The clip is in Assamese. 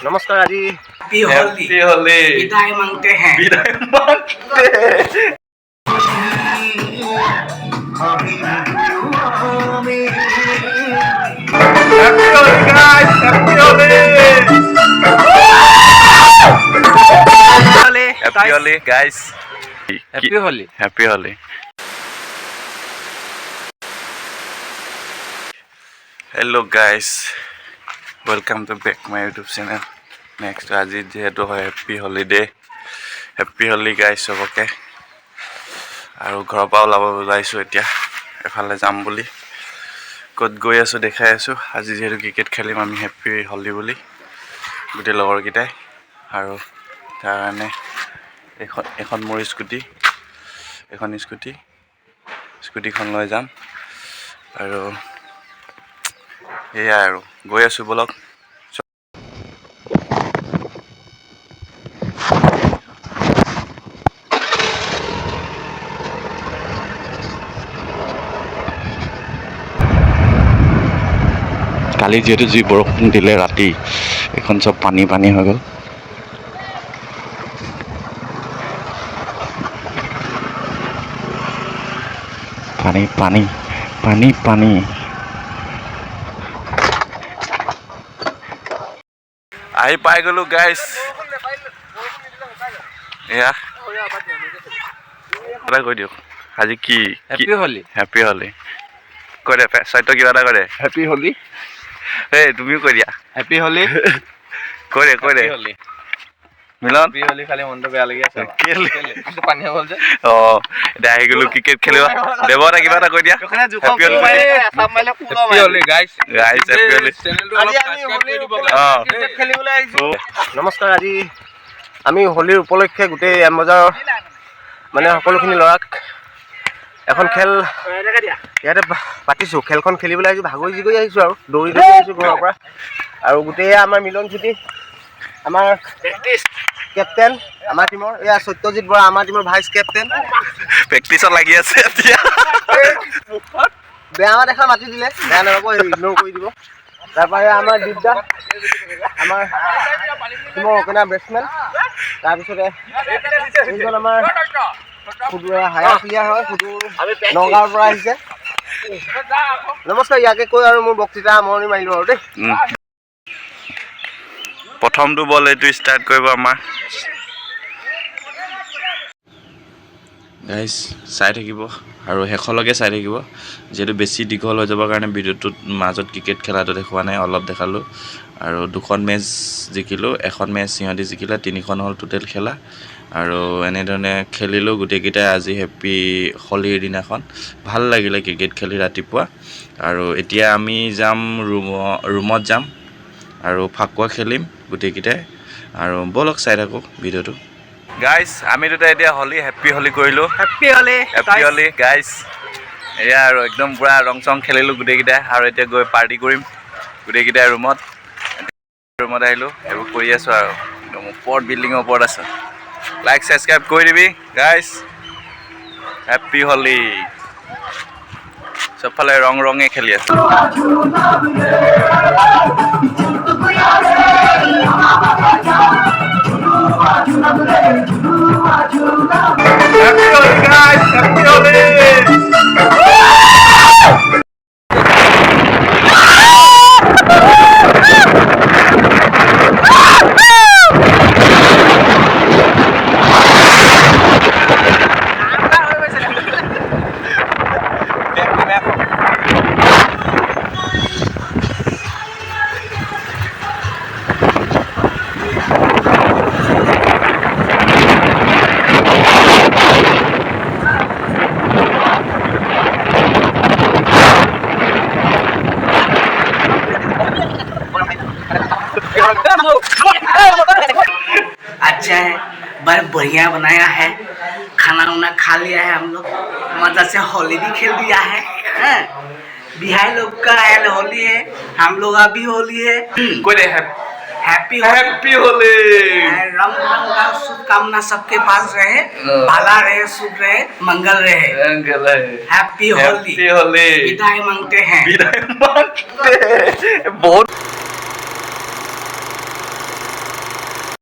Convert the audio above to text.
नमस्कार आज हैप्पी होली विदाई मांगते हैं happy Holi guys happy Holi hello guys welcome to back my YouTube channel next आज जेहेतु happy holiday happy Holi guys सबके और घर पर ओलाइसो एतिया एफाले जाम बुली कत गई आसो देखाई आसो आज जेहेतु क्रिकेट खेलिम आमी हैप्पी होली बुली गोटे लगर किटाई और तार कारणে এখন मोर स्कूटीखन লৈ যাম और এয়া আৰু গৈ আছো বলক কালি যেহেতু যি বৰষুণ দিলে ৰাতি এখন সব পানী হৈ গ'ল পানী আহি পাই গলো গাইস এয়া এটা কৈ দিয়ক আজি কি हैप्पी होली কৰে সত্য কিবা এটা কৰে हैप्पी होली এই তুমিও কৈ দিয়া हैप्पी होली কৰে মিলন हैप्पी होली খালি মনটো বেয়া লাগি আছে কেলে পানী হ'ল যে এটা আহি গলো ক্ৰিকেট খেলিব দেব এটা কিবা এটা কৈ দিয়া happy Holi guys happy Holi চেনেলটো অলপ সাবস্ক্ৰাইব কৰি দিব ক্ৰিকেট খেলিবলৈ আহিছো নমস্কাৰ আজি আমি হোলিৰ উপলক্ষে গোটেই এমবজাৰৰ মানে সকলোখিনি লৰাক এখন খেল ইয়াতে পাতিছো খেলখন খেলিবলৈ আহিছো ভাগৰি জিগৰি আহিছো আৰু দৌৰি আহিছো ঘৰৰ পৰা আৰু গোটেই আমাৰ মিলন ছুটি আমাৰ কেপ্টেইন আমাৰ টিমৰ এয়া সত্যজিৎ বৰা আমাৰ টিমৰ ভাইস কেপ্টেইন প্ৰেক্টিছত লাগি আছে এতিয়া বেয়া দেখা মাতি দিলে বেয়া নাপাব ইগনোৰ কৰি দিব তাৰপৰা আমাৰ দীপদা আমাৰ টিমৰ অপেনাৰ বেটছমেন তাৰপিছতে এইজন আমাৰ হায়াৰ প্লেয়াৰ হয় নগাঁৱৰ পৰা আহিছে নমস্কাৰ ইয়াকে কৈ আৰু মোৰ বক্তৃতা সামৰণি মাৰিলো আৰু দেই প্ৰথমটো বল এইটো ষ্টাৰ্ট কৰিব আমাৰ গাইস চাই থাকিব আৰু শেষলৈকে চাই থাকিব যেহেতু বেছি দীঘল হৈ যাবৰ কাৰণে ভিডিঅ'টোত মাজত ক্ৰিকেট খেলাটো দেখুওৱা নাই অলপ দেখালোঁ আৰু দুখন মেচ জিকিলোঁ এখন মেচ সিহঁতি জিকিলে তিনিখন হ'ল টোটেল খেলা আৰু এনেধৰণে খেলিলোঁ গোটেইকেইটাই আজি হেপ্পী হোলিৰ দিনাখন ভাল লাগিলে ক্ৰিকেট খেলি ৰাতিপুৱা আৰু এতিয়া আমি যাম ৰুমত যাম আৰু ফাকুৱা খেলিম গোটেইকেইটাই আৰু বলক চাই থাকোঁ ভিডিঅ'টো গাইস আমি দুটা এতিয়া হোলি হেপ্পী হোলি কৰিলোঁ হেপ্পী হোলি গাইস এয়া আৰু একদম পুৰা ৰং চং খেলিলোঁ গোটেইকেইটাই আৰু এতিয়া গৈ পাৰ্টি কৰিম গোটেইকেইটাই ৰুমত আহিলোঁ এইবোৰ কৰি আছোঁ আৰু একদম ওপৰত বিল্ডিঙৰ ওপৰত আছোঁ লাইক সাবস্ক্রাইব করে দিবি গাইস हैप्पी होली सबफाले रंगे खेली আছে happy Holi guys happy Holi अच्छा है बड़ा बढ़िया बनाया है खाना वाना खा लिया है हम लोग मजा से होली भी खेल दिया है बिहार लोग का होली है हम लोग अभी होली है कोई हैप्पी होली रंग का शुभकामना सबके पास रहे भला रहे सुख रहे मंगल रहे हैप्पी होली होली विदाई मांगते हैं बहुत